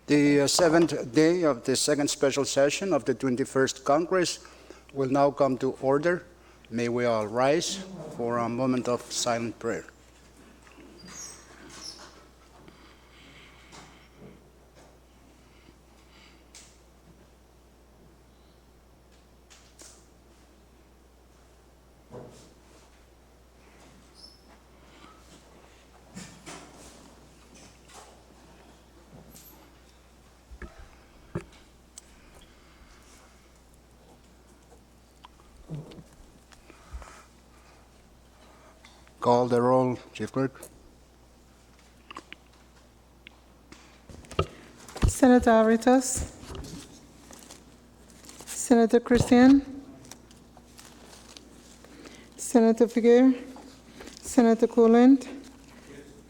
The seventh day of the second special session of the 21st Congress will now come to order. May we all rise for a moment of silent prayer. Call the roll, Chief Clerk. Senator Aritas, Senator Christian, Senator Figuer, Senator Coolant,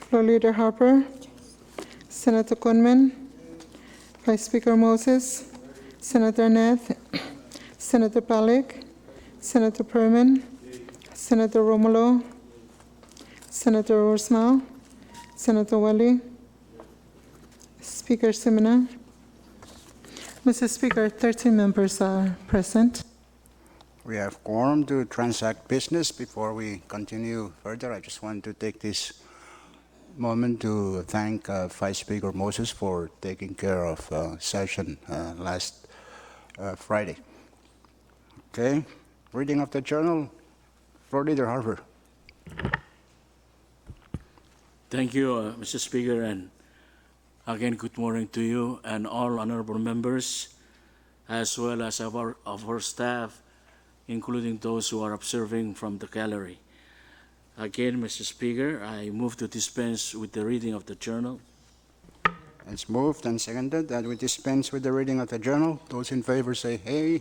Floor Leader Harper, Senator Kunman, Vice Speaker Moses, Senator Nath, Senator Palik, Senator Perman, Senator Romulo, Senator Rosmal, Senator Wally, Speaker Simina. Mr. Speaker, 13 members are present. We have quorum to transact business. Before we continue further, I just want to take this moment to thank Vice Speaker Moses for taking care of session last Friday. Okay, reading of the journal, Floor Leader Harper. Thank you, Mr. Speaker, and again, good morning to you and all honorable members, as well as of our staff, including those who are observing from the gallery. Again, Mr. Speaker, I move to dispense with the reading of the journal. It's moved and seconded that we dispense with the reading of the journal. Those in favor say aye.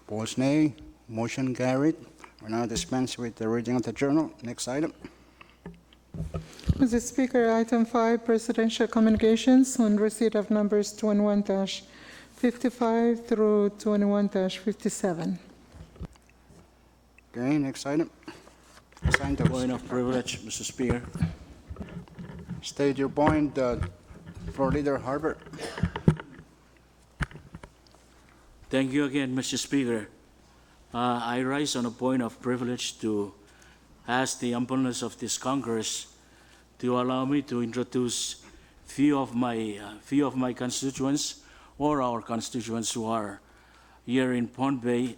Opposed, nay. Motion carried. We now dispense with the reading of the journal. Next item. Mr. Speaker, item 5, presidential communications on receipt of numbers 21-55 through 21-57. Okay, next item. Assign those. Point of privilege, Mr. Speaker. State your point, Floor Leader Harper. Thank you again, Mr. Speaker. I rise on a point of privilege to ask the humbleness of this Congress to allow me to introduce few of my constituents or our constituents who are here in Pond Bay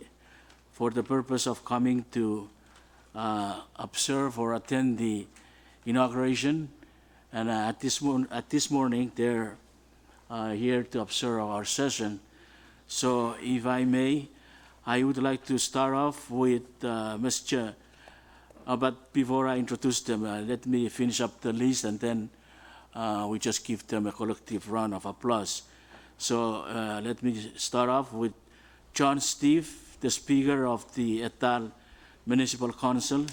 for the purpose of coming to observe or attend the inauguration. And at this morning, they're here to observe our session. So if I may, I would like to start off with Mr. But before I introduce them, let me finish up the list, and then we just give them a collective round of applause. So let me start off with John Steve, the Speaker of the Etal Municipal Council.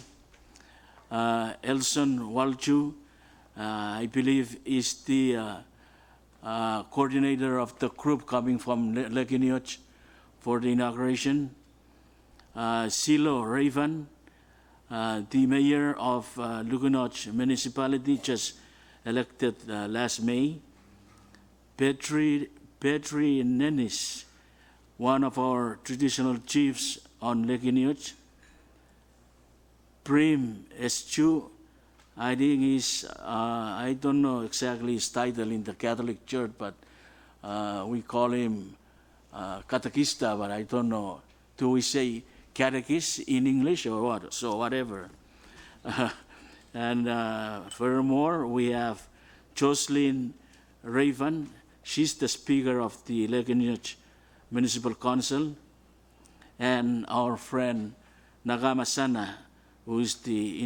Elson Walju, I believe, is the coordinator of the group coming from Leguinoch for the inauguration. Silo Raven, the mayor of Leguinoch Municipality, just elected last May. Petri Nenis, one of our traditional chiefs on Leguinoch. Prim Estu, I think he's, I don't know exactly his title in the Catholic Church, but we call him catechista, but I don't know. Do we say catechist in English or what? So whatever. And furthermore, we have Jocelyn Raven. She's the Speaker of the Leguinoch Municipal Council. And our friend Nagama Sana, who is the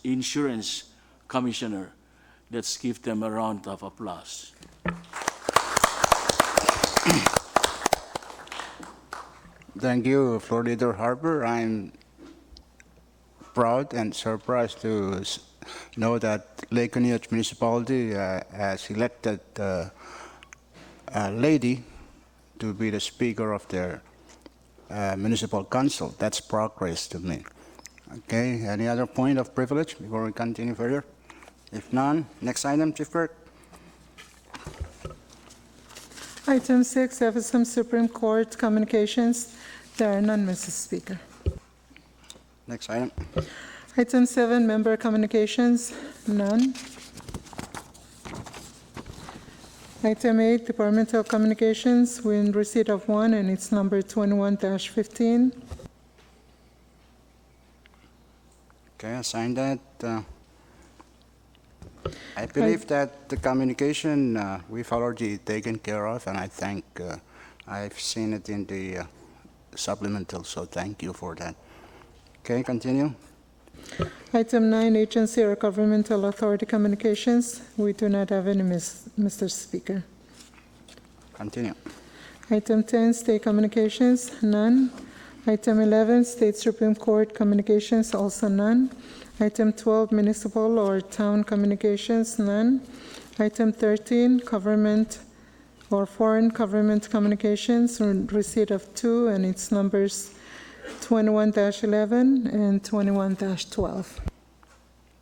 insurance commissioner. Let's give them a round of applause. Thank you, Floor Leader Harper. I'm proud and surprised to know that Leguinoch Municipality has elected a lady to be the Speaker of their Municipal Council. That's progress to me. Okay, any other point of privilege before we continue further? If none, next item, Chief Clerk. Item 6, FSM Supreme Court Communications. There are none, Mrs. Speaker. Next item. Item 7, Member Communications. None. Item 8, Departmental Communications. We're in receipt of one, and it's number 21-15. Okay, I signed that. I believe that the communication we've already taken care of, and I think I've seen it in the supplemental, so thank you for that. Okay, continue. Item 9, Agency or Governmental Authority Communications. We do not have any, Mr. Speaker. Continue. Item 10, State Communications. None. Item 11, State Supreme Court Communications. Also none. Item 12, Municipal or Town Communications. None. Item 13, Government or Foreign Government Communications. Receipt of 2, and it's numbers 21-11 and 21-12.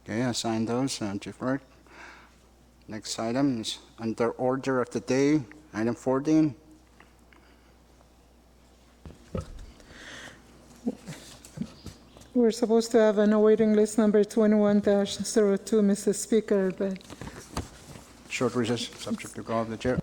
Okay, I signed those, Chief Clerk. Next item is under order of the day, item 14. We're supposed to have an awaiting list number 21-02, Mr. Speaker, but Short recess, subject to call of the chair.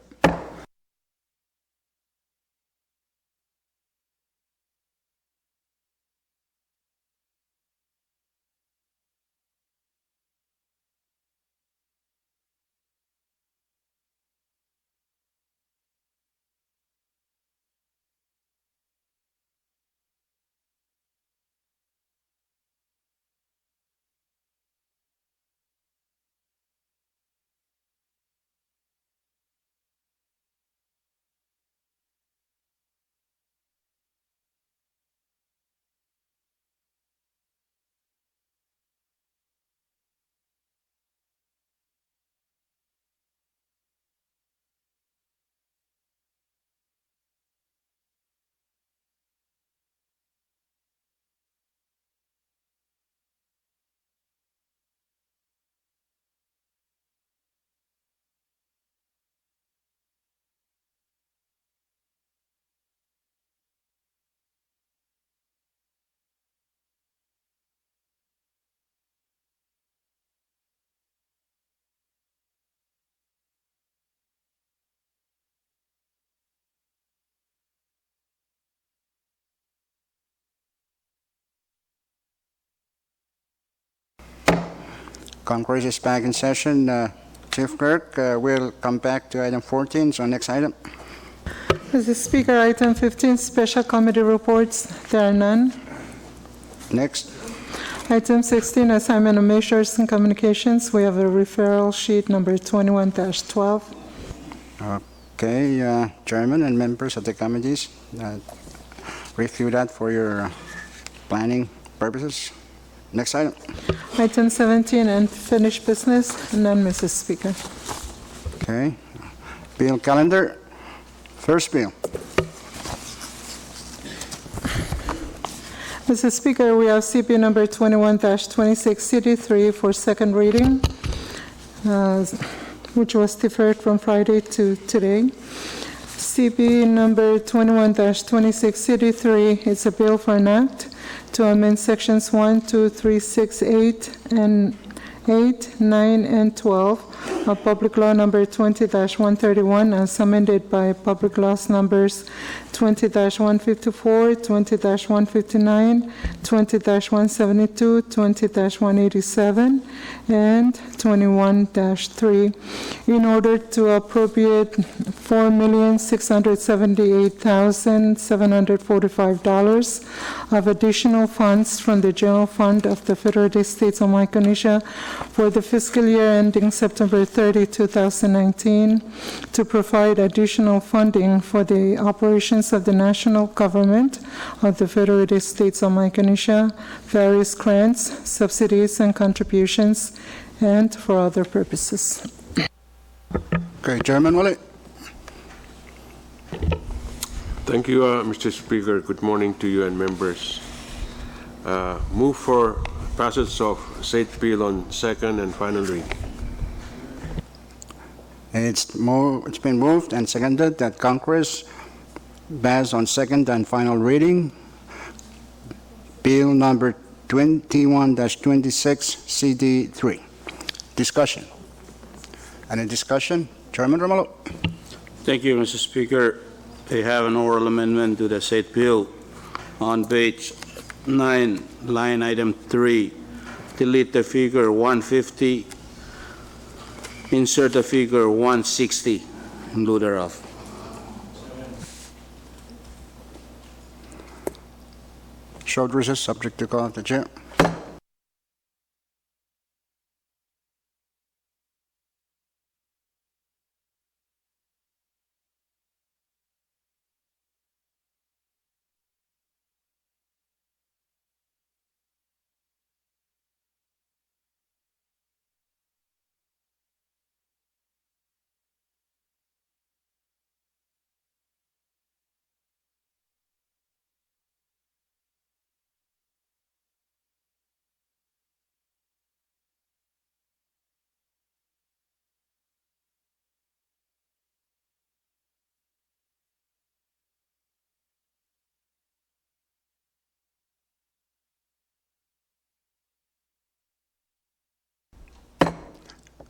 Congress is back in session. Chief Clerk, we'll come back to item 14, so next item. Mr. Speaker, item 15, Special Committee Reports. There are none. Next. Item 16, Assignment of Measures and Communications. We have a referral sheet number 21-12. Okay, Chairman and members of the committees, review that for your planning purposes. Next item. Item 17, Unfinished Business. None, Mrs. Speaker. Okay. Bill calendar. First bill. Mr. Speaker, we have CP number 21-26, CD3 for second reading, which was deferred from Friday to today. CP number 21-26, CD3 is a bill for an act to amend sections 1, 2, 3, 6, 8, and 8, 9, and 12 of Public Law number 20-131 as amended by Public Laws numbers 20-154, 20-159, 20-172, 20-187, and 21-3 in order to appropriate $4,678,745 of additional funds from the General Fund of the Federated States of Micronesia for the fiscal year ending September 30, 2019, to provide additional funding for the operations of the national government of the Federated States of Micronesia, various grants, subsidies, and contributions, and for other purposes. Okay, Chairman Willie. Thank you, Mr. Speaker. Good morning to you and members. Move for passage of said bill on second and final reading. It's been moved and seconded that Congress pass on second and final reading Bill number 21-26 CD3. Discussion. Any discussion? Chairman Romulo. Thank you, Mr. Speaker. I have an oral amendment to the said bill on page 9, line item 3. Delete the figure 150, insert the figure 160 in lieu thereof. Short recess, subject to call of the chair.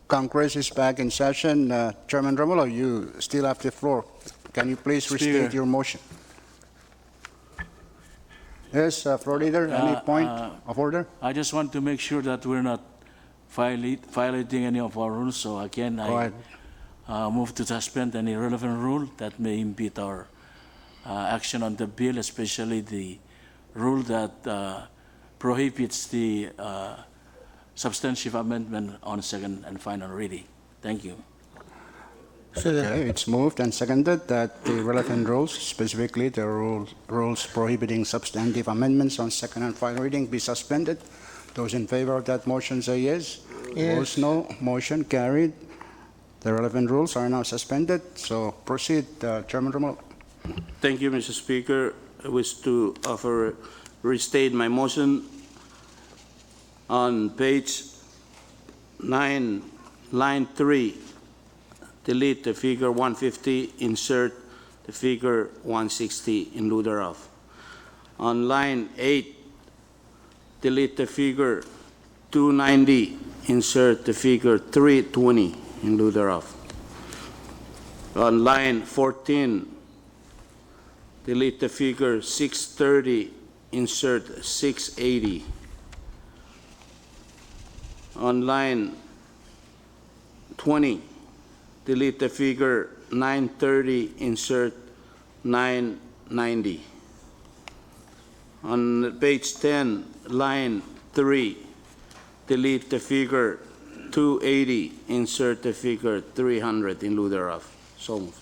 Congress is back in session. Chairman Romulo, you still have the floor. Can you please Speaker. restate your motion? Yes, Floor Leader, any point of order? I just want to make sure that we're not violating any of our rules, so again, Go I ahead. move to suspend any relevant rule that may impede our action on the bill, especially the rule that prohibits the substantive amendment on second and final reading. Thank you. Okay, it's moved and seconded that the relevant rules, specifically the rules prohibiting substantive amendments on second and final reading, be suspended. Those in favor of that motion say yes. Opposed, no. Motion carried. The relevant rules are now suspended. So proceed, Chairman Romulo. Thank you, Mr. Speaker. I wish to restate my motion on page 9, line 3. Delete the figure 150, insert the figure 160 in lieu thereof. On line 8, delete the figure 290, insert the figure 320 in lieu thereof. On line 14, delete the figure 630, insert 680. On line 20, delete the figure 930, insert 990. On page 10, line 3, delete the figure 280, insert the figure 300 in lieu thereof. So moved.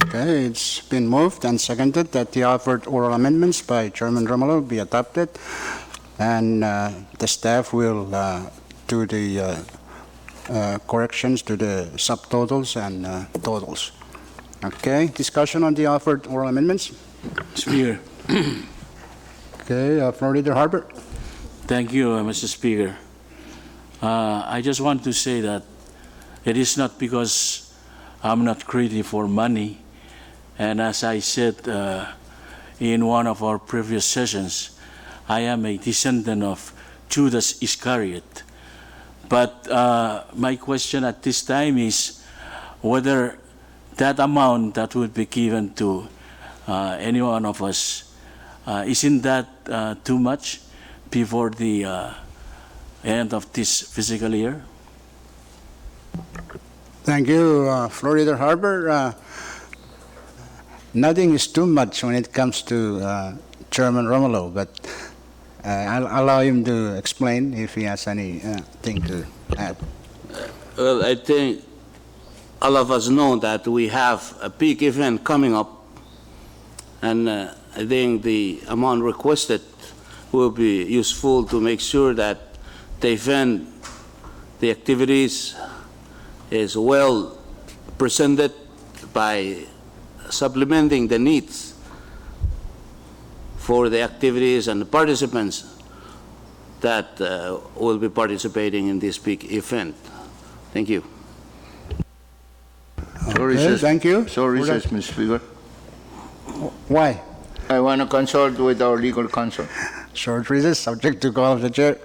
Okay, it's been moved and seconded that the offered oral amendments by Chairman Romulo be adopted, and the staff will do the corrections to the subtotals and totals. Okay, discussion on the offered oral amendments? Speaker. Okay, Floor Leader Harper. Thank you, Mr. Speaker. I just want to say that it is not because I'm not greedy for money, and as I said in one of our previous sessions, I am a descendant of Judas Iscariot. But my question at this time is whether that amount that would be given to any one of us, isn't that too much before the end of this fiscal year? Thank you, Floor Leader Harper. Nothing is too much when it comes to Chairman Romulo, but I'll allow him to explain if he has anything to add. Well, I think all of us know that we have a big event coming up, and I think the amount requested will be useful to make sure that the event, the activities, is well presented by supplementing the needs for the activities and the participants that will be participating in this big event. Thank you. So Okay, recess. thank you. So recess, Mr. Speaker. Why? I want to consult with our legal counsel. Short recess, subject to call of the chair.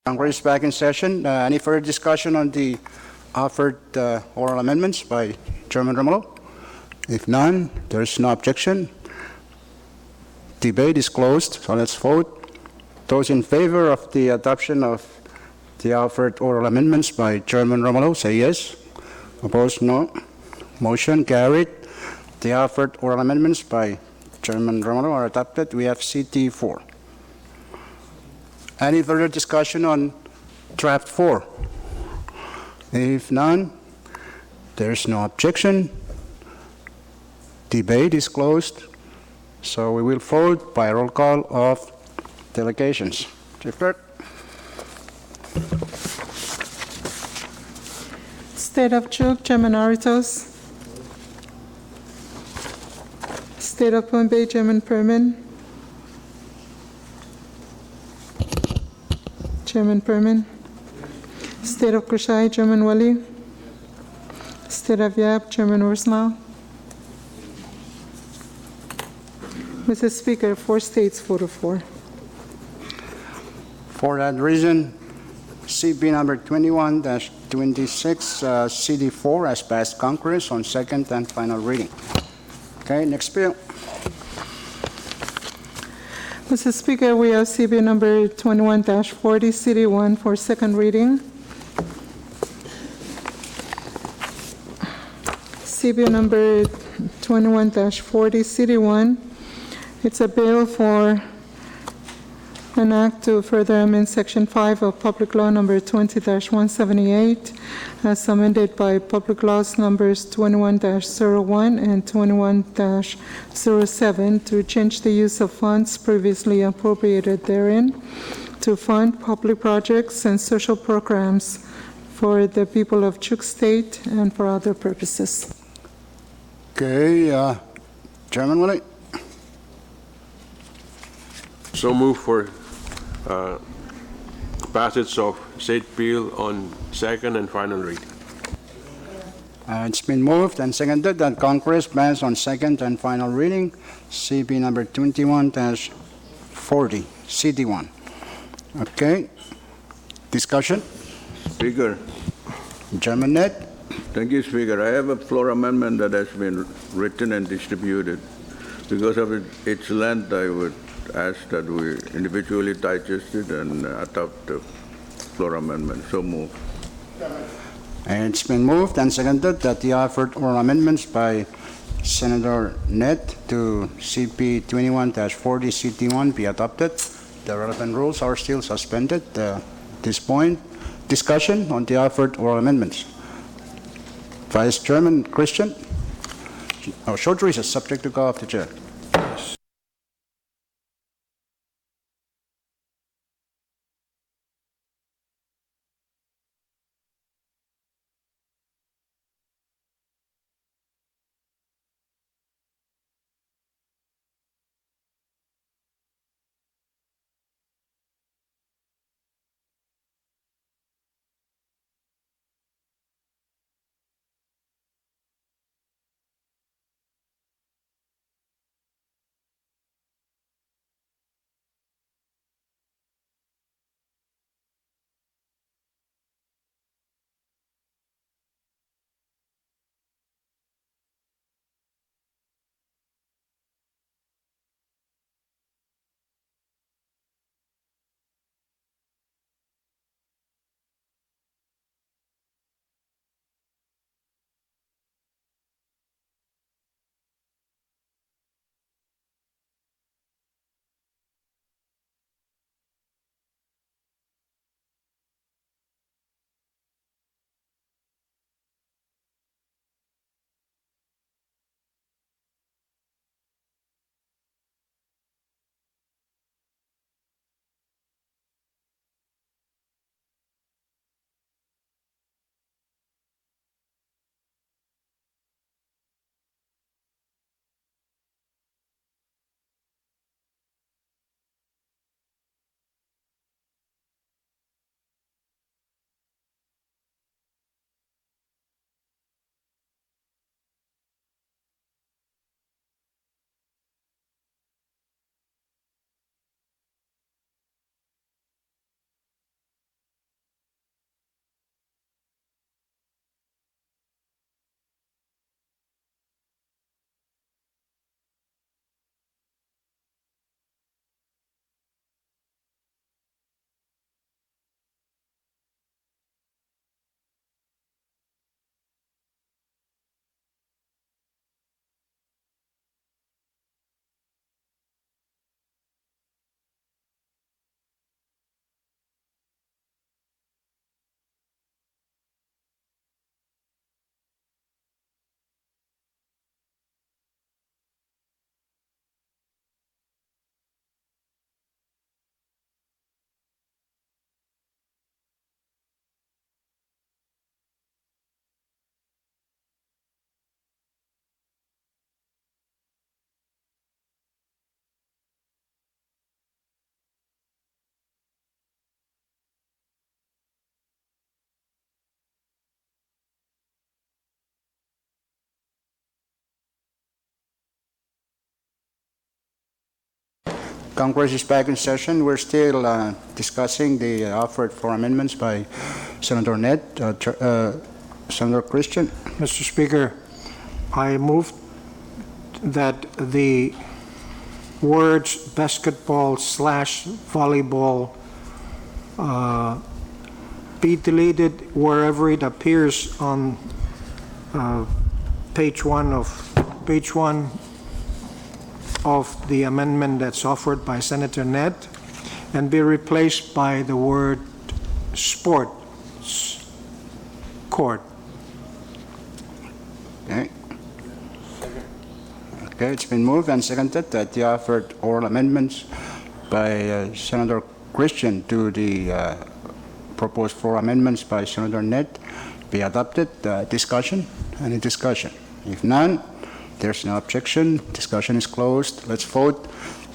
Congress is back in session. Any further discussion on the offered oral amendments by Chairman Romulo? If none, there's no objection. Debate is closed, so let's vote. Those in favor of the adoption of the offered oral amendments by Chairman Romulo, say yes. Opposed, no. Motion carried. The offered oral amendments by Chairman Romulo are adopted. We have CT4. Any further discussion on draft 4? If none, there's no objection. Debate is closed. So we will vote by roll call of delegations. Chief Clerk. State of Chuk, Chairman Aritos. State of Pohnpei, Chairman Perman. Chairman Perman. State of Kushai, Chairman Wali. State of Yap, Chairman Ursmal. Mr. Speaker, 4 states, 4-4. For that reason, CB number 21-26, CD4 has passed Congress on second and final reading. Okay, next bill. Mr. Speaker, we have CB number 21-40, CD1 for second reading. CB number 21-40, CD1. It's a bill for an act to further amend Section 5 of Public Law number 20-178 as amended by Public Laws numbers 21-01 and 21-07 to change the use of funds previously appropriated therein to fund public projects and social programs for the people of Chuk State and for other purposes. Okay, Chairman Willie. So move for passage of said bill on second and final reading. It's been moved and seconded that Congress pass on second and final reading CB number 21-40, CD1. Okay, discussion. Speaker, Chairman Net. thank you, Speaker. I have a floor amendment that has been written and distributed. Because of its length, I would ask that we individually digest it and adopt the floor amendment. So move. And it's been moved and seconded that the offered oral amendments by Senator Net to CP 21-40 CT1 be adopted. The relevant rules are still suspended at this point. Discussion on the offered oral amendments. Vice Chairman Christian. Short recess, subject to call of the chair. Congress is back in session. We're still discussing the offered floor amendments by Senator Ned. Senator Christian? Mr. Speaker, I move that the words basketball/volleyball be deleted wherever it appears on page one of the amendment that's offered by Senator Ned, and be replaced by the word sports court. Okay. Okay, it's been moved and seconded that the offered oral amendments by Senator Christian to the proposed floor amendments by Senator Ned be adopted. Discussion? Any discussion? If none, there's no objection. Discussion is closed. Let's vote.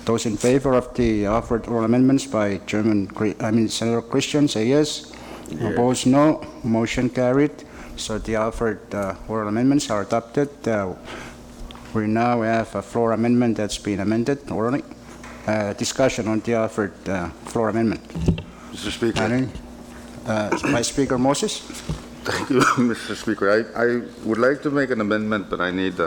Those in favor of the offered oral amendments by Senator Christian, say yes. Opposed, no. Motion carried. So the offered oral amendments are adopted. We now have a floor amendment that's been amended orally. Discussion on the offered floor amendment. Mr. Speaker. Vice Speaker Moses? Thank you, Mr. Speaker. I would like to make an amendment, but I need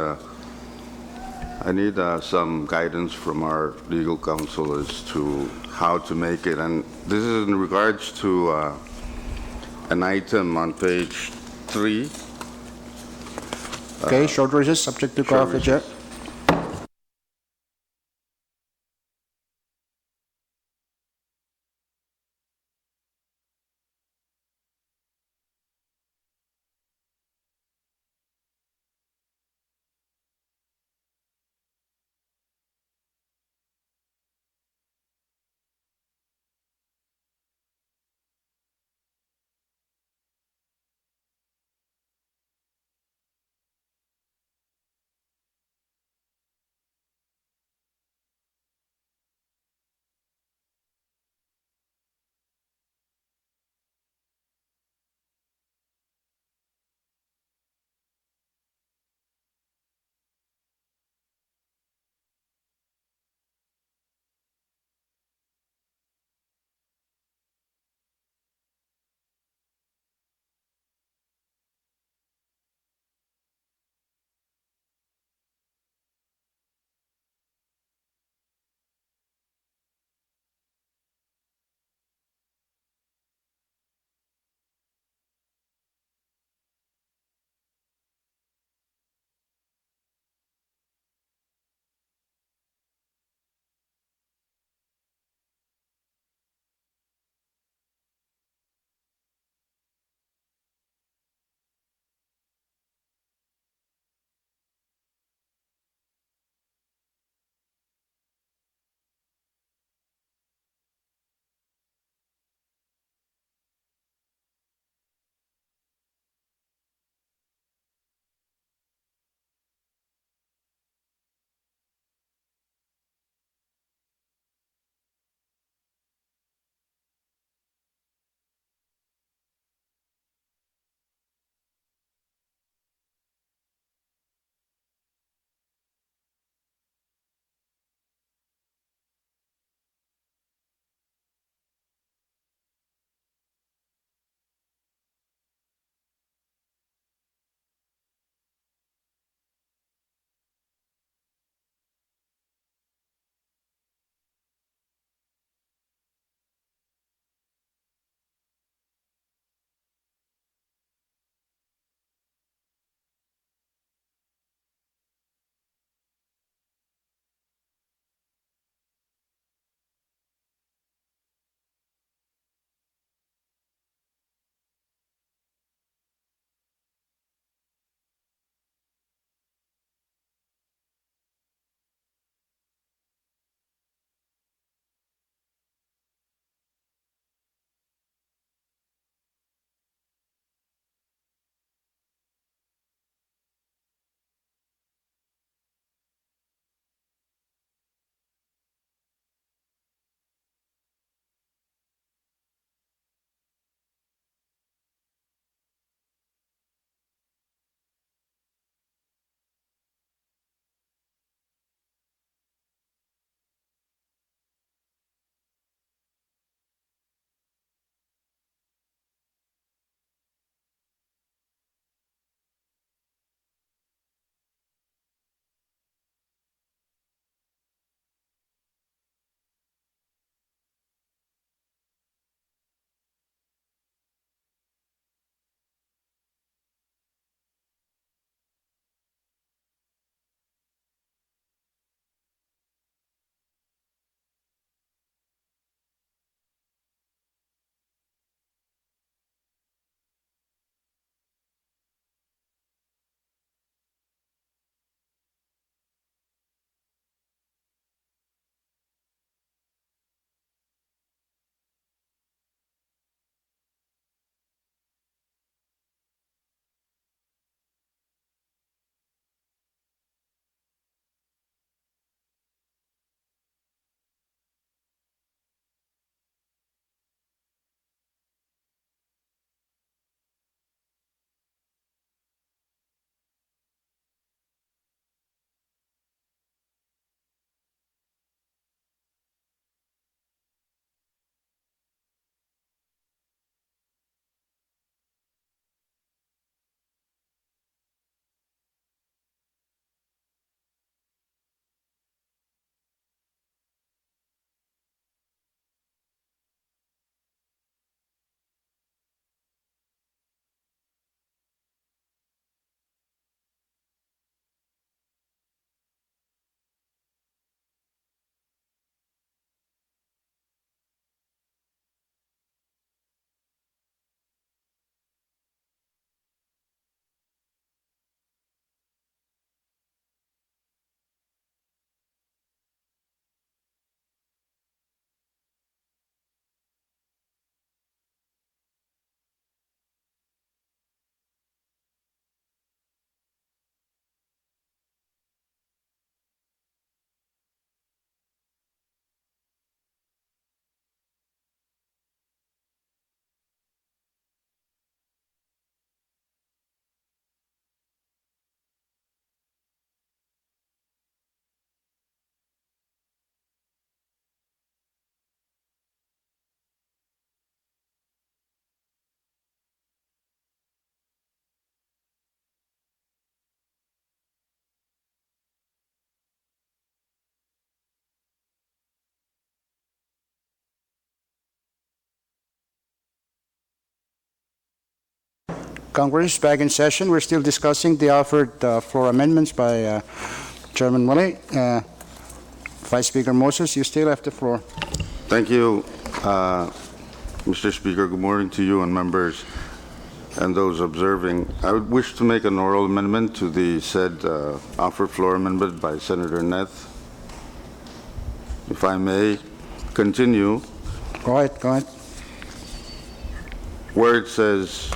some guidance from our legal counsel as to how to make it. And this is in regards to an item on page 3. Okay, short recess, subject to call of the chair. Congress is back in session. We're still discussing the offered floor amendments by Chairman Willie. Vice Speaker Moses, you still have the floor. Thank you, Mr. Speaker. Good morning to you and members and those observing. I would wish to make an oral amendment to the said offered floor amendment by Senator Neth. If I may continue. Go ahead, go ahead. Where it says,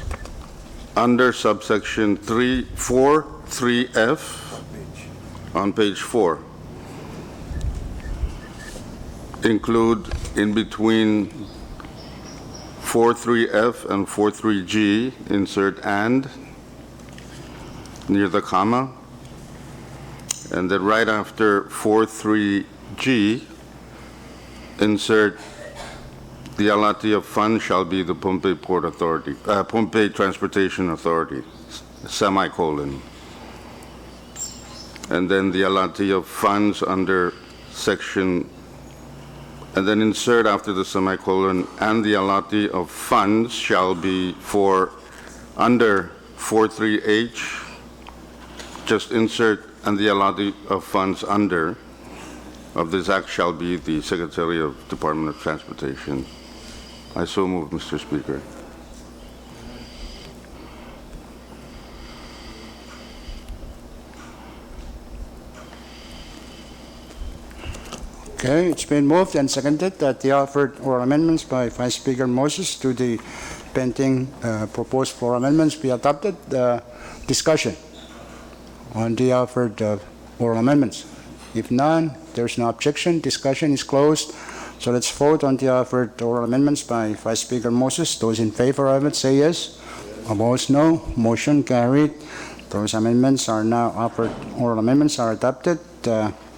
under subsection 343F on page 4, include in between 43F and 43G, insert and near the comma, and then right after 43G, insert the allotee of funds shall be the Pohnpei Port Authority, Pohnpei Transportation Authority, semicolon. And then the allotee of funds under section, and then insert after the semicolon, and the allotee of funds shall be for under 43H, just insert and the allotee of funds under of this act shall be the Secretary of Department of Transportation. I so move, Mr. Speaker. Okay, it's been moved and seconded that the offered oral amendments by Vice Speaker Moses to the pending proposed floor amendments be adopted. Discussion on the offered oral amendments. If none, there's no objection. Discussion is closed. So let's vote on the offered oral amendments by Vice Speaker Moses. Those in favor of it say yes. Opposed, no. Motion carried. Those amendments are now offered. Oral amendments are adopted.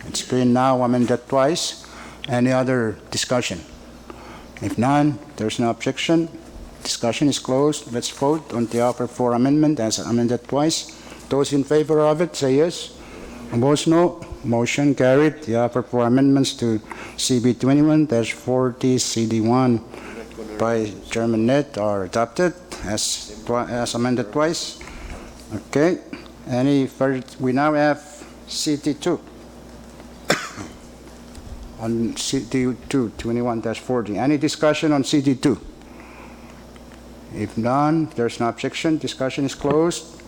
It's been now amended twice. Any other discussion? If none, there's no objection. Discussion is closed. Let's vote on the offered floor amendment as amended twice. Those in favor of it say yes. Opposed, no. Motion carried. The offer for amendments to CB 21-40 CD1 by Chairman Ned are adopted as amended twice. Okay. Any further? We now have CT2 on CT2 21-40. Any discussion on CT2? If none, there's no objection. Discussion is closed.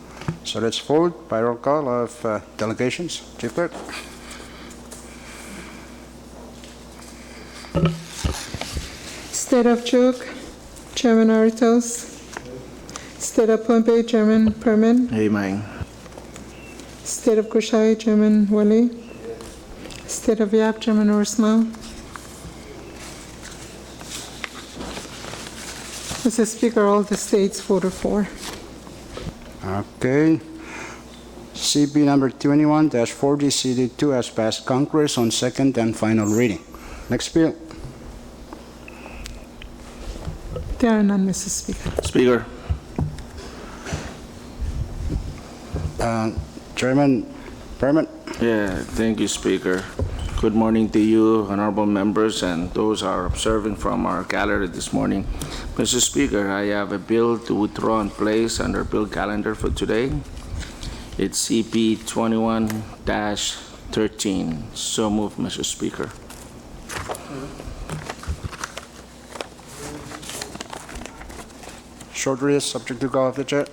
So let's vote by roll call of delegations. Chief Clerk. State of Chuk, Chairman Aritos. State of Pohnpei, Chairman Perman. Amen. State of Kushai, Chairman Wali. State of Yap, Chairman Ursmal. Mr. Speaker, all the states voted for. Okay. CB number 21-40 CD2 has passed Congress on second and final reading. Next bill. There are none, Mr. Speaker. Speaker. Chairman Perman. Yeah, thank you, Speaker. Good morning to you, honorable members, and those who are observing from our gallery this morning. Mr. Speaker, I have a bill to withdraw and place under bill calendar for today. It's CP 21-13. So move, Mr. Speaker. Short recess, subject to call of the chair.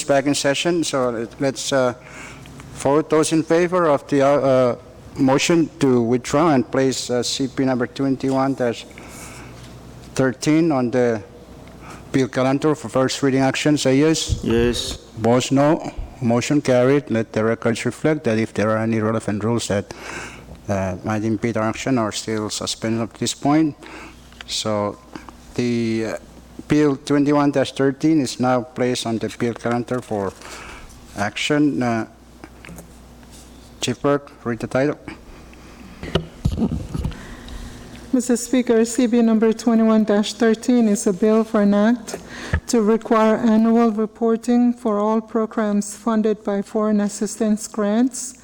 is back in session, so let's vote. Those in favor of the motion to withdraw and place CP number 21-13 on the bill calendar for first reading action, say yes. Yes. Opposed, no. Motion carried. Let the records reflect that if there are any relevant rules that might impede our action are still suspended at this point. So the Bill 21-13 is now placed on the bill calendar for action. Chief Clerk, read the title. Mr. Speaker, CB number 21-13 is a bill for an act to require annual reporting for all programs funded by foreign assistance grants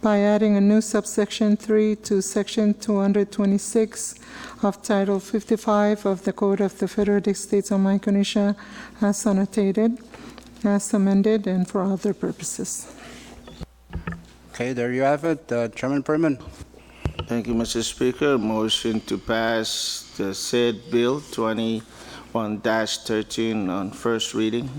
by adding a new subsection 3 to section 226 of Title 55 of the Code of the Federated States of Micronesia as annotated, as amended, and for other purposes. Okay, there you have it. Chairman Perman. Thank you, Mr. Speaker. Motion to pass the said bill 21-13 on first reading.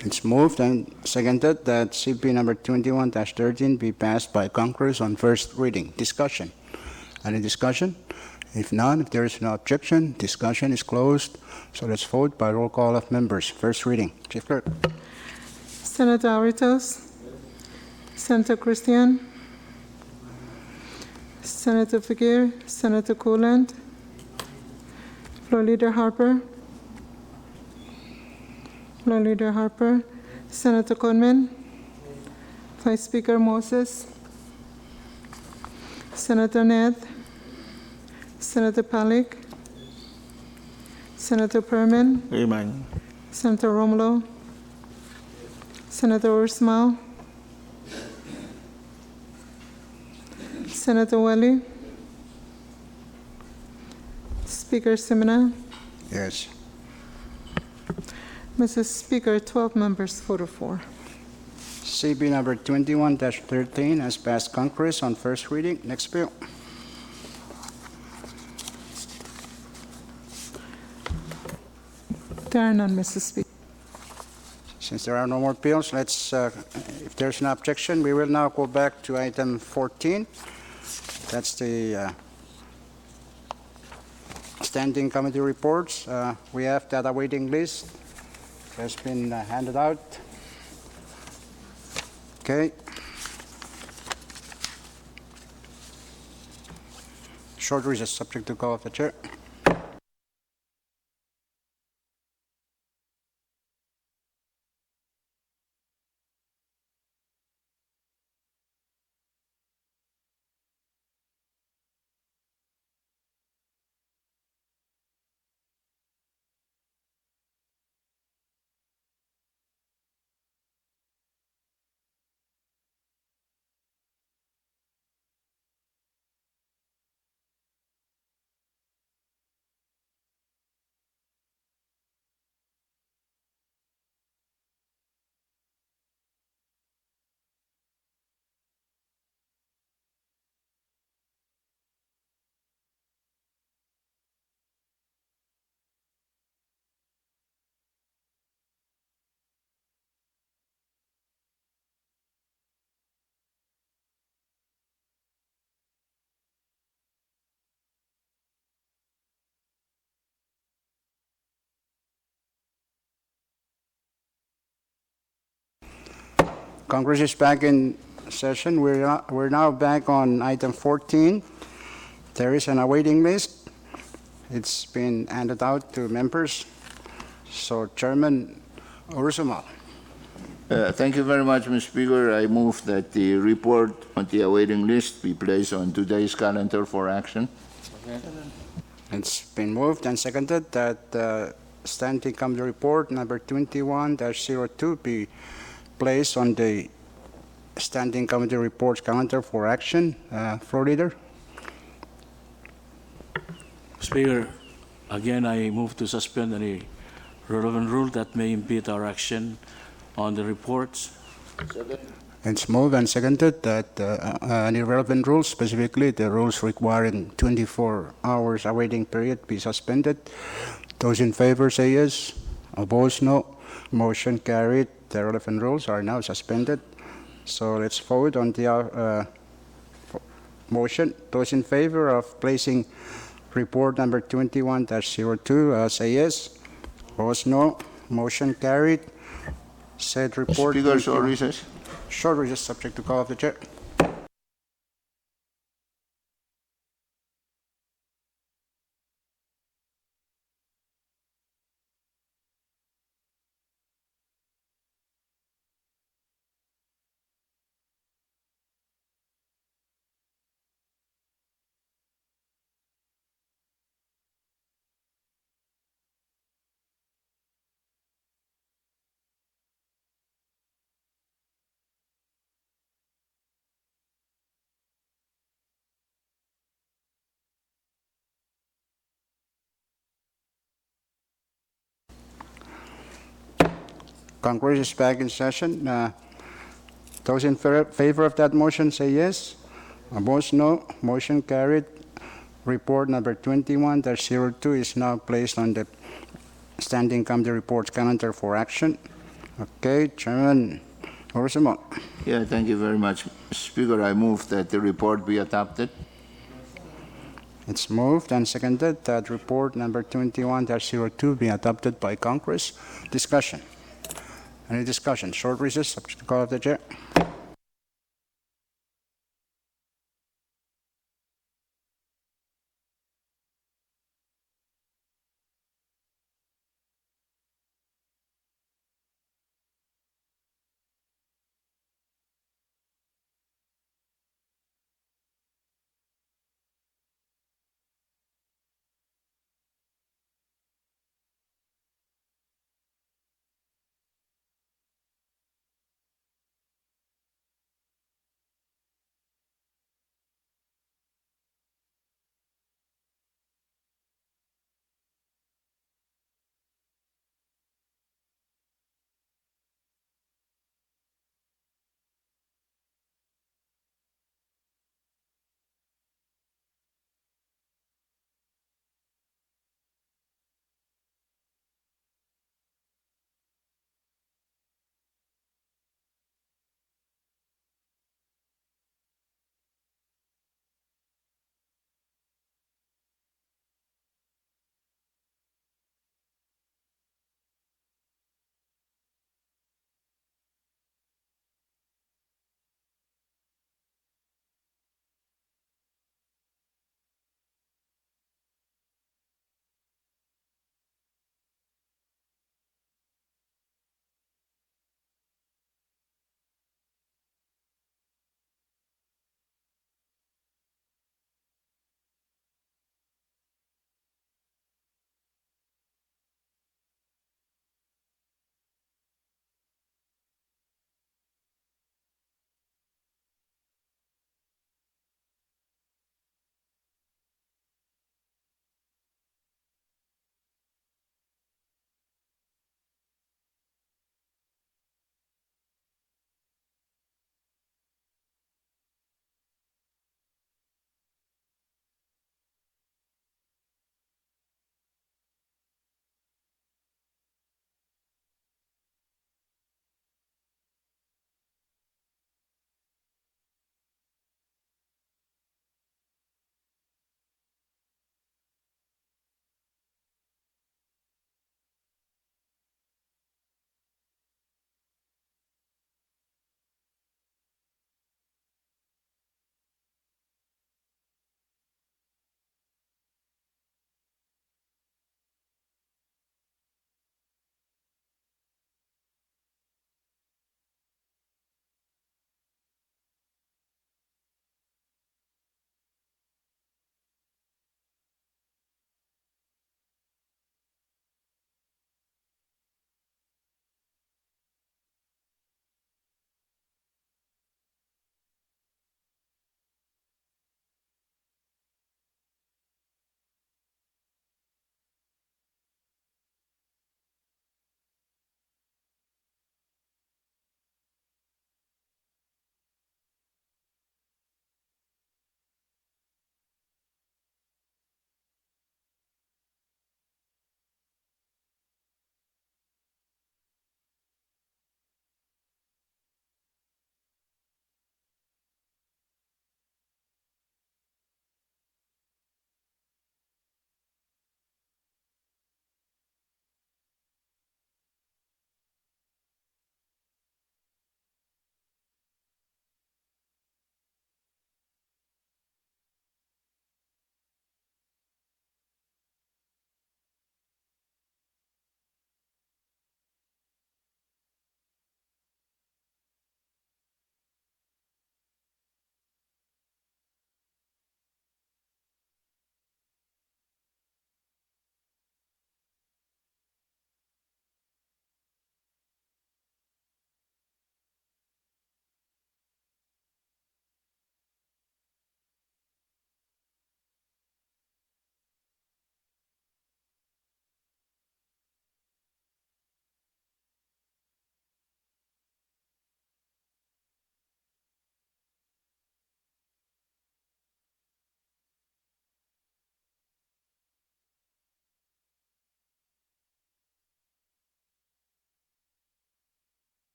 It's moved and seconded that CP number 21-13 be passed by Congress on first reading. Discussion. Any discussion? If none, if there is no objection, discussion is closed. So let's vote by roll call of members. First reading. Chief Clerk. Senator Aritos? Senator Christian? Senator Figuer? Senator Cooland? Floor Leader Harper? Floor Leader Harper? Senator Conman? Vice Speaker Moses? Senator Ned? Senator Palik? Senator Perman? Amen. Senator Romulo? Senator Ursmal? Senator Welly? Speaker Simina? Yes. Mrs. Speaker, 12 members voted for. CB number 21-13 has passed Congress on first reading. Next bill. There are none, Mrs. Speaker. Since there are no more bills, let's, if there's no objection, we will now go back to item 14. That's the standing committee reports. We have that awaiting list. Has been handed out. Okay. Short recess, subject to call of the chair. Congress is back in session. We're now back on item 14. There is an awaiting list. It's been handed out to members. So, Chairman Ursuma. Thank you very much, Mr. Speaker. I move that the report on the awaiting list be placed on today's calendar for action. It's been moved and seconded that standing committee report number 21-02 be placed on the standing committee reports calendar for action. Floor Leader. Speaker, again, I move to suspend any relevant rule that may impede our action on the reports. It's moved and seconded that any relevant rules, specifically the rules requiring 24 hours awaiting period, be suspended. Those in favor say yes. Opposed, no. Motion carried. the relevant rules are now suspended. So let's vote on the motion. Those in favor of placing report number 21-02, say yes. Opposed, no. Motion carried. Said report. Speaker, short recess. Short recess subject to call of the chair. Congress is back in session. Those in favor of that motion say yes. Opposed, no. Motion carried. Report number 21-02 is now placed on the standing committee reports calendar for action. Okay, Chairman Orsamo. Yeah, thank you very much. Speaker, I move that the report be adopted. It's moved and seconded that report number 21-02 be adopted by Congress. Discussion. Any discussion? Short recess, subject to call of the chair.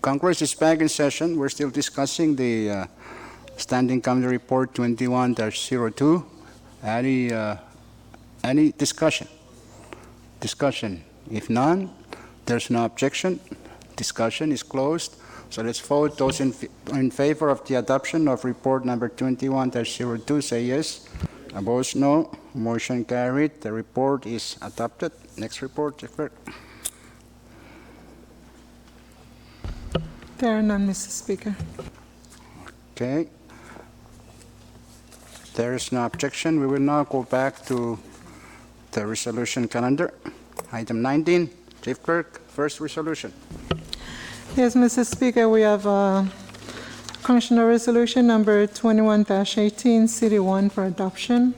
Congress is back in session. We're still discussing the Standing Committee Report 21-02. Any discussion? Discussion. If none, there's no objection. Discussion is closed. So let's vote. Those in favor of the adoption of report number 21-02 say yes. Opposed, no. Motion carried. The report is adopted. Next report, Chief Clerk. There are none, Mr. Speaker. Okay. There is no objection. We will now go back to the resolution calendar. Item 19, Chief Clerk, first resolution. Yes, Mr. Speaker, we have Commissioner Resolution number 21-18, City 1 for adoption.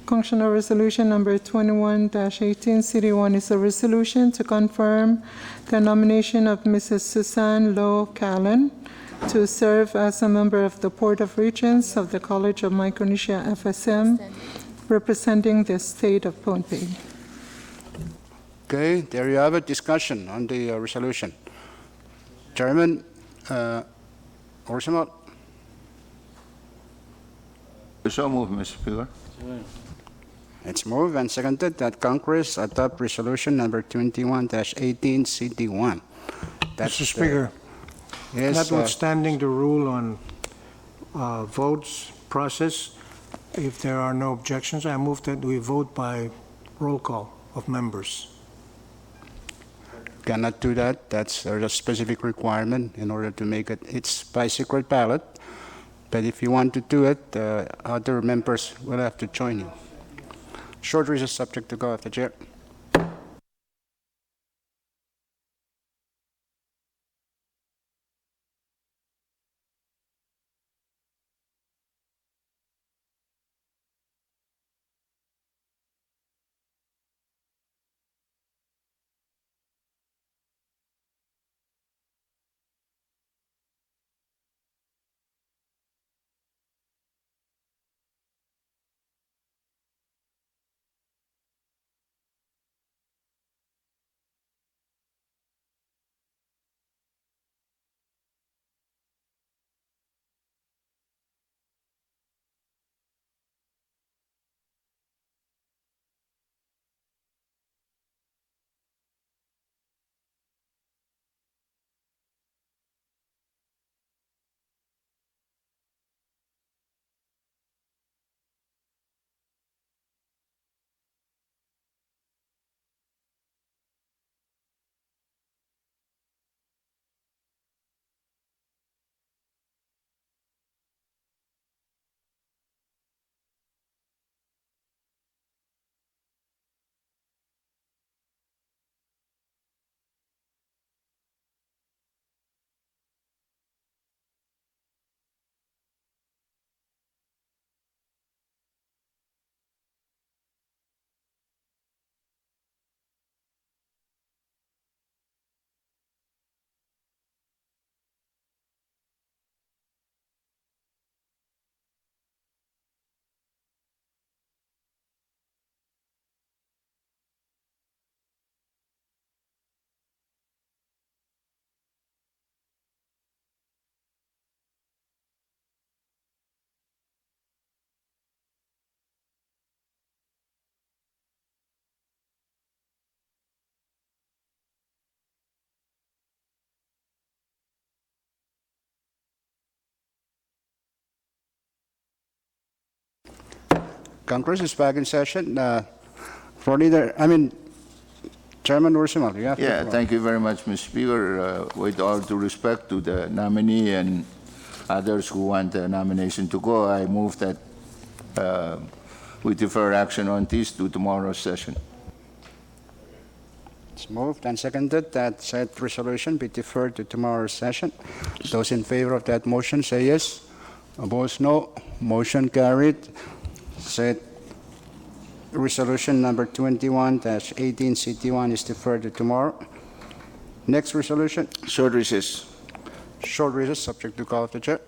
Commissioner Resolution number 21-18, City 1 is a resolution to confirm the nomination of Mrs. Suzanne Lowe Callan to serve as a member of the Board of Regents of the College of Micronesia FSM, representing the state of Pohnpei. Okay, there you have it. Discussion on the resolution. Chairman Orsimal. So moved, Mr. Speaker. It's moved and seconded that Congress adopt resolution number 21-18 CD1. Mr. Speaker, Yes, notwithstanding the rule on votes process, if there are no objections, I move that we vote by roll call of members. cannot do that. There's a specific requirement in order to make it. It's by secret ballot. But if you want to do it, other members will have to join you. Short recess subject to go of the chair. Congress is back in session. For leader, Chairman Ursimal, you have the Yeah, floor. thank you very much, Mr. Speaker. With all due respect to the nominee and others who want the nomination to go, I move that we defer action on this to tomorrow's session. It's moved and seconded that said resolution be deferred to tomorrow's session. Those in favor of that motion say yes. Opposed, no. Motion carried. Said resolution number 21-18 CT1 is deferred to tomorrow. Next resolution, Short recess. short recess, subject to call of the chair.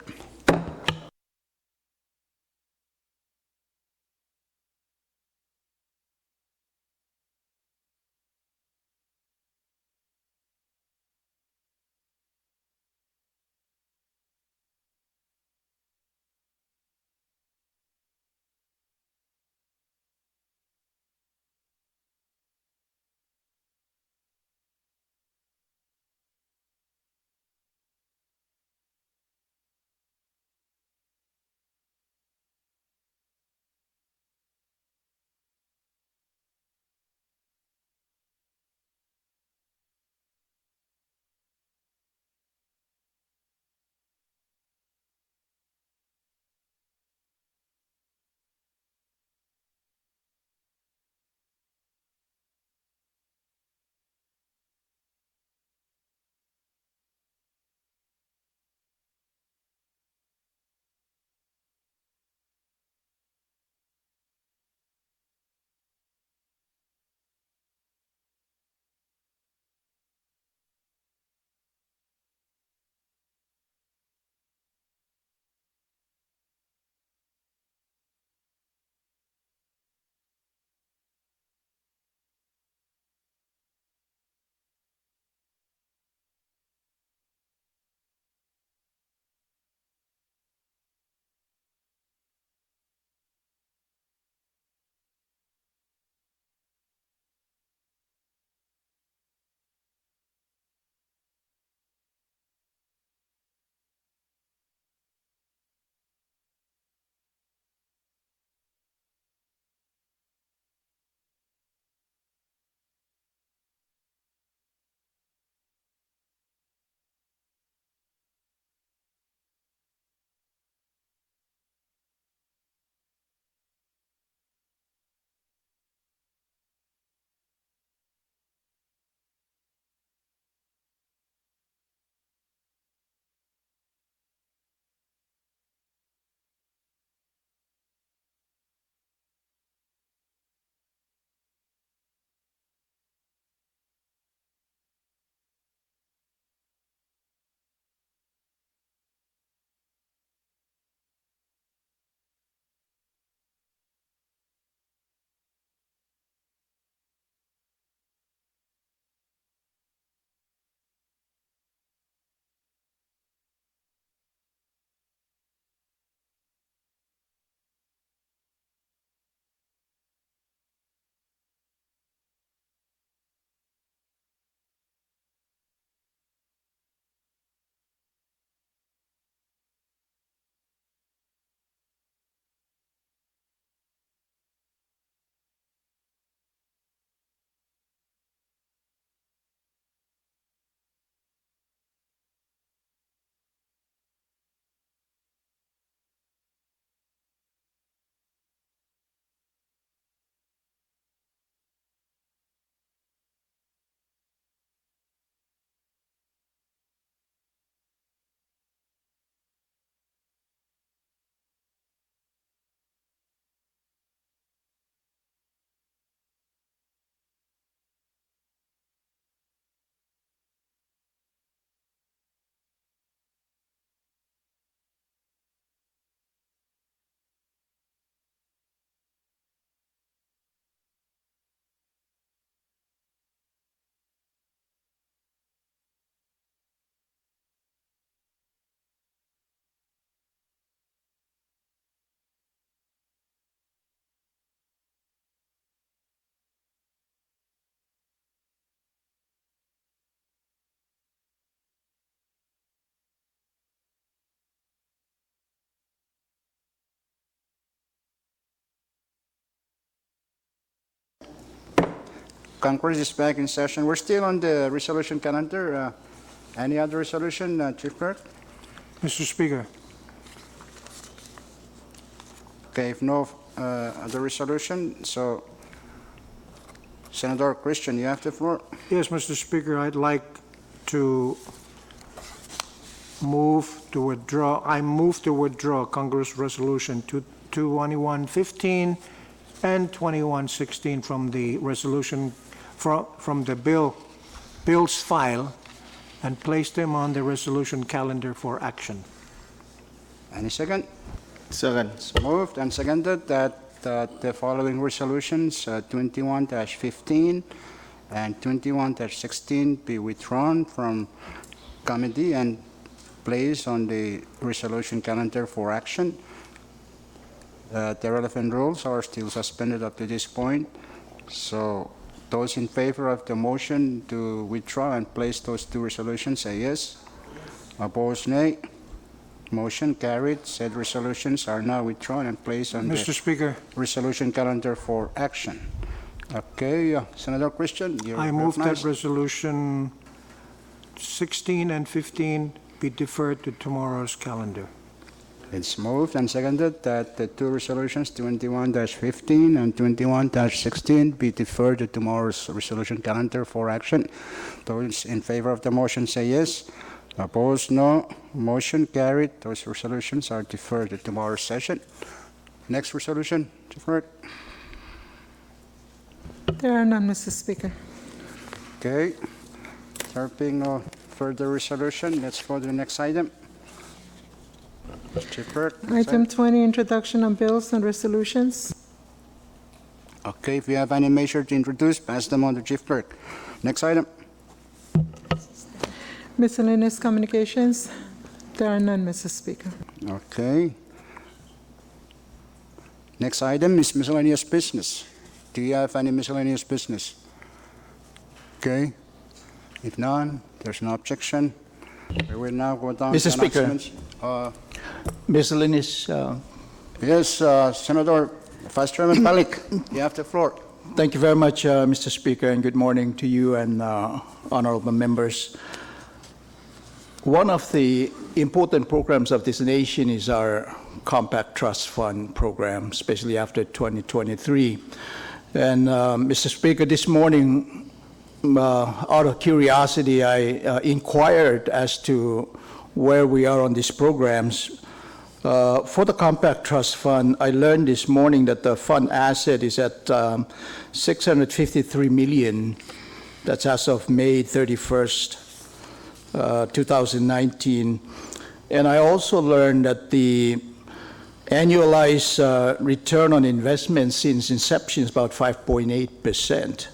Congress is back in session. We're still on the resolution calendar. Any other resolution, Chief Clerk? Mr. Speaker, Okay, if no other resolution, so Senator Christian, you have the floor. yes, Mr. Speaker, I'd like to move to withdraw, I move to withdraw Congress Resolution 2115 and 2116 from the resolution, from the bill's file, and place them on the resolution calendar for action. Any second? Second. It's moved and seconded that the following resolutions, 21-15 and 21-16, be withdrawn from committee and placed on the resolution calendar for action. The relevant rules are still suspended up to this point. So those in favor of the motion to withdraw and place those two resolutions, say yes. Opposed, nay. Motion carried. Said resolutions are now withdrawn and placed on Mr. the Speaker, resolution calendar for action. Okay, Senator Christian, you're I move that recognized. resolution 16 and 15 be deferred to tomorrow's calendar. It's moved and seconded that the two resolutions, 21-15 and 21-16, be deferred to tomorrow's resolution calendar for action. Those in favor of the motion say yes. Opposed, no. Motion carried. Those resolutions are deferred to tomorrow's session. Next resolution, Chief Clerk. There are none, Mr. Speaker. Okay. There being no further resolution, let's go to the next item. Chief Clerk. next Item 20, introduction on bills and resolutions. Okay, if you have any measure to introduce, pass them on to Chief Clerk. Next item. Miscellaneous communications. There are none, Mr. Speaker. Okay. Next item is miscellaneous business. Do you have any miscellaneous business? Okay. If none, there's no objection. We will now go down Mr. to Speaker. announcements. Miscellaneous, Yes, Senator Vice Chairman Palik, you have the floor. thank you very much, Mr. Speaker, and good morning to you and honorable members. One of the important programs of this nation is our Compact Trust Fund program, especially after 2023. And Mr. Speaker, this morning, out of curiosity, I inquired as to where we are on these programs. For the Compact Trust Fund, I learned this morning that the fund asset is at 653 million. That's as of May 31st, 2019. And I also learned that the annualized return on investment since inception is about 5.8%.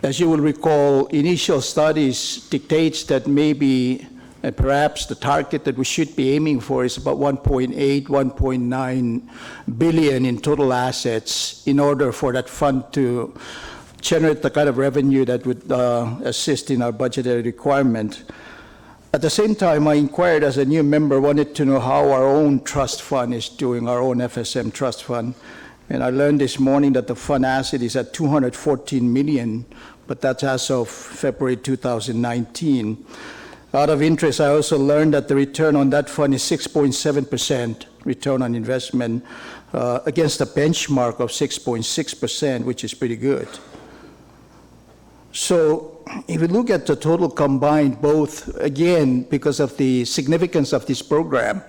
As you will recall, initial studies dictates that maybe and perhaps the target that we should be aiming for is about 1.8, 1.9 billion in total assets in order for that fund to generate the kind of revenue that would assist in our budgetary requirement. At the same time, I inquired as a new member, wanted to know how our own trust fund is doing, our own FSM trust fund. And I learned this morning that the fund asset is at 214 million, but that's as of February 2019. Out of interest, I also learned that the return on that fund is 6.7% return on investment against a benchmark of 6.6%, which is pretty good. So if you look at the total combined, both, again, because of the significance of this program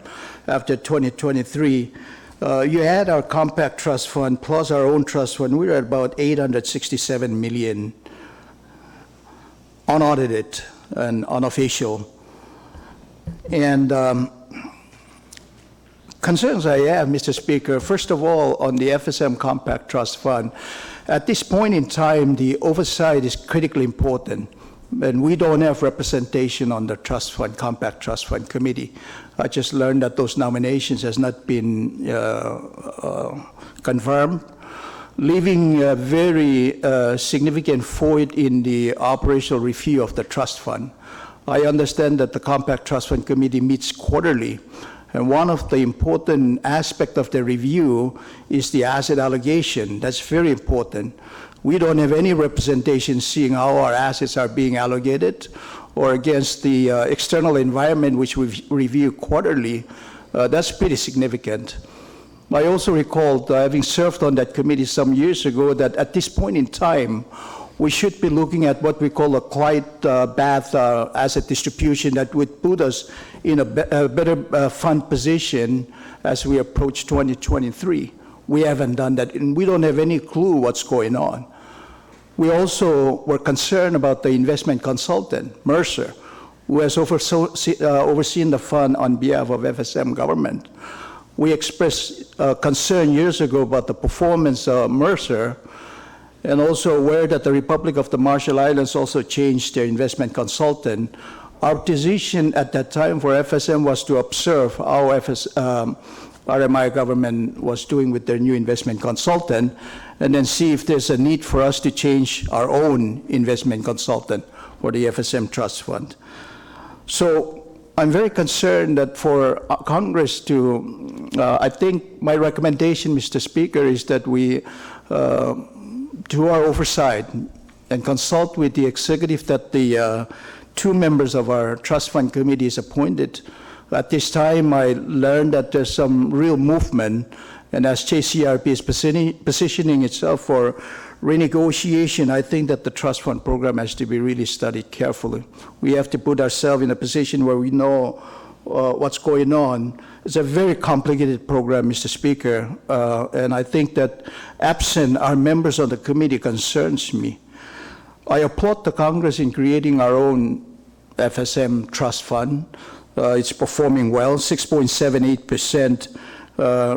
after 2023, you add our Compact Trust Fund plus our own trust fund, we're at about 867 million unaudited and unofficial. And concerns I have, Mr. Speaker, first of all, on the FSM Compact Trust Fund, at this point in time, the oversight is critically important, and we don't have representation on the Trust Fund, Compact Trust Fund Committee. I just learned that those nominations has not been confirmed, leaving a very significant void in the operational review of the trust fund. I understand that the Compact Trust Fund Committee meets quarterly, and one of the important aspects of the review is the asset allocation. That's very important. We don't have any representation seeing how our assets are being allocated or against the external environment, which we review quarterly. That's pretty significant. I also recalled, having served on that committee some years ago, that at this point in time, we should be looking at what we call a glide path asset distribution that would put us in a better fund position as we approach 2023. We haven't done that, and we don't have any clue what's going on. We also were concerned about the investment consultant, Mercer, who has overseen the fund on behalf of FSM government. We expressed concern years ago about the performance of Mercer, and also aware that the Republic of the Marshall Islands also changed their investment consultant. Our decision at that time for FSM was to observe how RMI government was doing with their new investment consultant, and then see if there's a need for us to change our own investment consultant for the FSM Trust Fund. So I'm very concerned that for Congress to, I think my recommendation, Mr. Speaker, is that we do our oversight and consult with the executive that the two members of our trust fund committee is appointed. At this time, I learned that there's some real movement, and as JCRP is positioning itself for renegotiation, I think that the trust fund program has to be really studied carefully. We have to put ourselves in a position where we know what's going on. It's a very complicated program, Mr. Speaker, and I think that absent our members on the committee concerns me. I applaud the Congress in creating our own FSM trust fund. It's performing well, 6.78%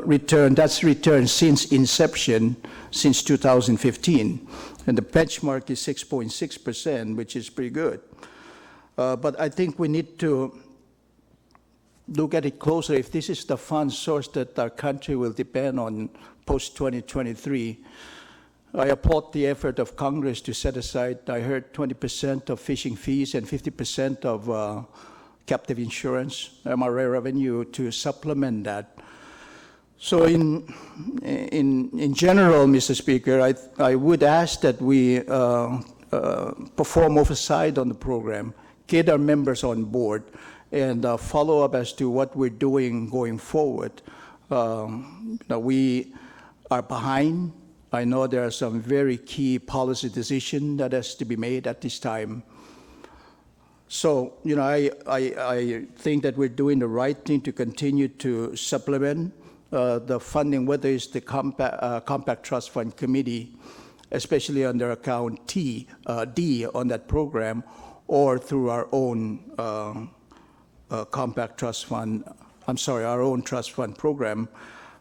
return. That's return since inception, since 2015. And the benchmark is 6.6%, which is pretty good. But I think we need to look at it closer. If this is the fund source that our country will depend on post-2023, I applaud the effort of Congress to set aside, I heard 20% of fishing fees and 50% of captive insurance, MRA revenue, to supplement that. So in general, Mr. Speaker, I would ask that we perform oversight on the program, get our members on board, and follow up as to what we're doing going forward. We are behind. I know there are some very key policy decisions that has to be made at this time. So, I think that we're doing the right thing to continue to supplement the funding, whether it's the Compact Trust Fund Committee, especially under account D on that program, or through our own Compact Trust Fund, our own trust fund program.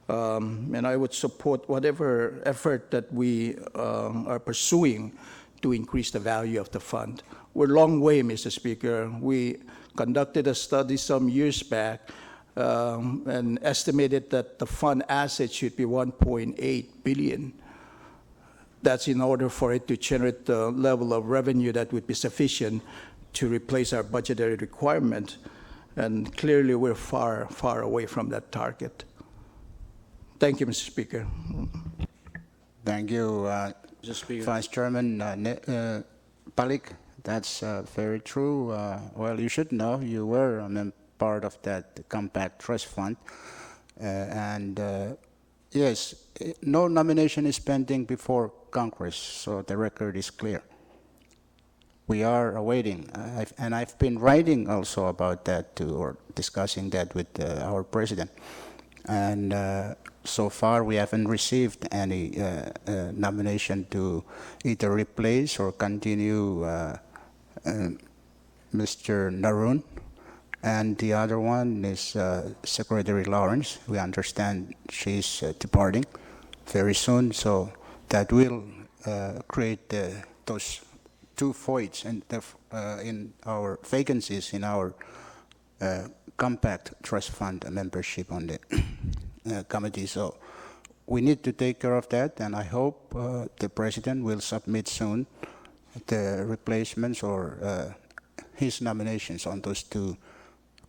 And I would support whatever effort that we are pursuing to increase the value of the fund. We're a long way, Mr. Speaker. We conducted a study some years back and estimated that the fund assets should be 1.8 billion. That's in order for it to generate the level of revenue that would be sufficient to replace our budgetary requirement. And clearly, we're far, far away from that target. Thank you, Mr. Speaker. Thank you, Mr. Speaker. Vice Chairman Palik. That's very true. Well, you should know you were part of that Compact Trust Fund. Yes, no nomination is pending before Congress, so the record is clear. We are awaiting, and I've been writing also about that too, or discussing that with our president. And so far, we haven't received any nomination to either replace or continue Mr. Narun. And the other one is Secretary Lawrence. We understand she's departing very soon, so that will create those two voids in our vacancies in our Compact Trust Fund membership on the committee. So we need to take care of that, and I hope the President will submit soon the replacements or his nominations on those two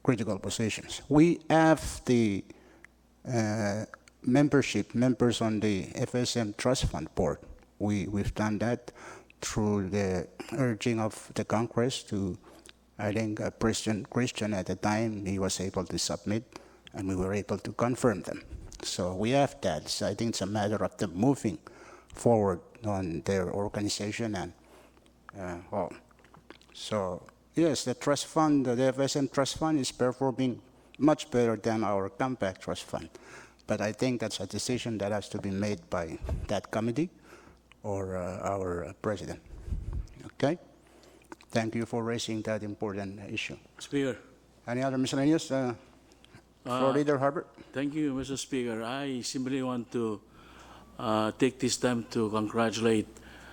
critical positions. We have the members on the FSM Trust Fund Board. we've done that through the urging of the Congress to, I think, President Christian at the time, he was able to submit, and we were able to confirm them. So we have that. So I think it's a matter of them moving forward on their organization and all. So yes, the trust fund, the FSM trust fund is performing much better than our compact trust fund. But I think that's a decision that has to be made by that committee or our president. Okay? Thank you for raising that important issue. Speaker. Any other miscellaneous? Floor Leader Harbert? Thank you, Mr. Speaker. I simply want to take this time to congratulate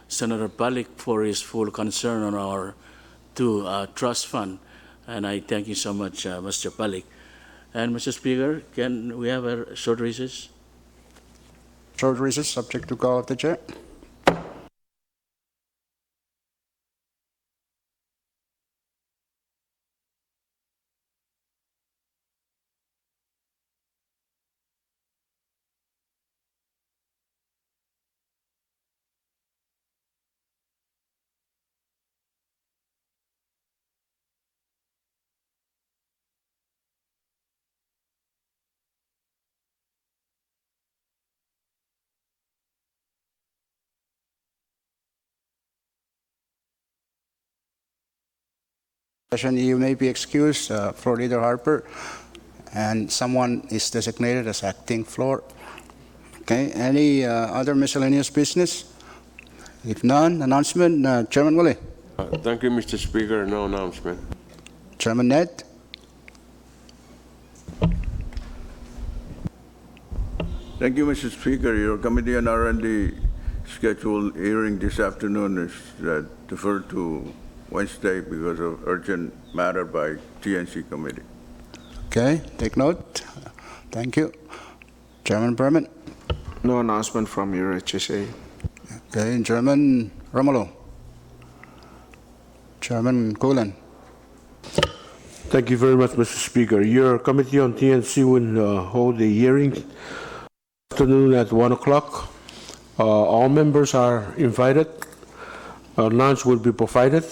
Senator Palik for his full concern on our two trust fund, and I thank you so much, Mr. Palik. And Mr. Speaker, can we have a short recess? Short recess, subject to call of the chair. You may be excused, Floor Leader Harper, and someone is designated as acting floor. Okay, any other miscellaneous business? If none, announcement, Chairman Willie. Thank you, Mr. Speaker. No announcement. Chairman Ned. Thank you, Mr. Speaker. Your Committee on R&D scheduled hearing this afternoon is deferred to Wednesday because of urgent matter by TNC committee. Okay, take note. Thank you. Chairman Berman. No announcement from your HSA. Okay, Chairman Romulo. Chairman Coolan. Thank you very much, Mr. Speaker. Your Committee on TNC will hold a hearing afternoon at 1 o'clock. All members are invited. Lunch will be provided.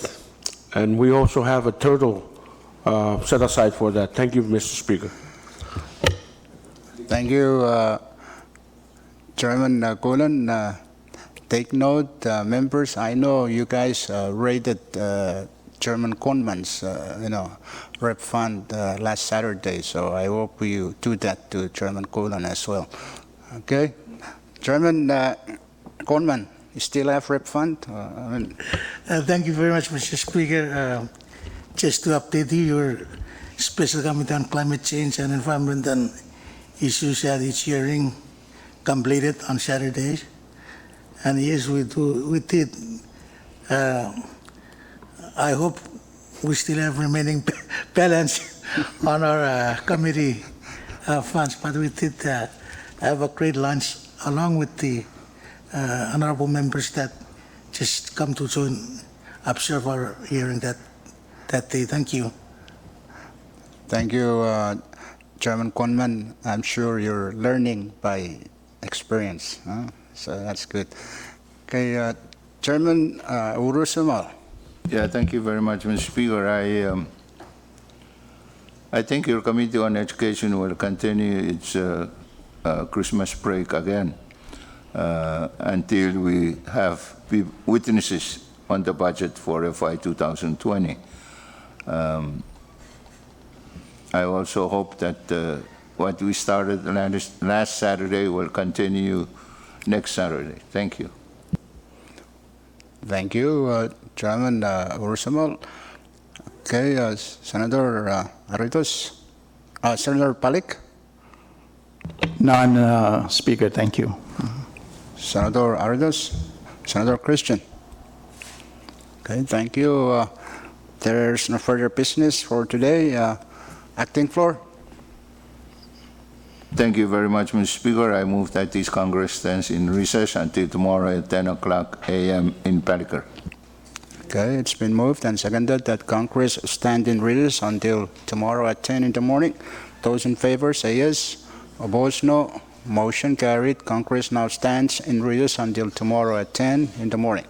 And we also have a turtle set aside for that. Thank you, Mr. Speaker. Thank you, Chairman Coolan. Take note, members, I know you guys raided Chairman Conman's, rep fund last Saturday, so I hope you do that to Chairman Coolan as well. Okay? Chairman Conman, you still have rep fund? Thank you very much, Mr. Speaker. Just to update you, your Special Committee on Climate Change and Environmental Issues had its hearing completed on Saturday. And yes, we did. I hope we still have remaining balance on our committee funds, but we did have a great lunch along with the honorable members that just come to join, observe our hearing that day. Thank you. Thank you, Chairman Conman. I'm sure you're learning by experience, so that's good. Okay, Chairman Urusumal. Yeah, thank you very much, Mr. Speaker. I think your Committee on Education will continue its Christmas break again until we have witnesses on the budget for FY 2020. I also hope that what we started last Saturday will continue next Saturday. Thank you. Thank you, Chairman Urusumal. Okay, Senator Aritos. Senator Palik. None, Speaker, thank you. Senator Aritos. Senator Christian. Okay, thank you. There's no further business for today. Acting floor. Thank you very much, Mr. Speaker. I move that this Congress stands in recess until tomorrow at 10 o'clock a.m. in Pelican. Okay, it's been moved and seconded that Congress stand in recess until tomorrow at 10 in the morning. Those in favor say yes. Opposed, no. Motion carried. Congress now stands in recess until tomorrow at 10 in the morning.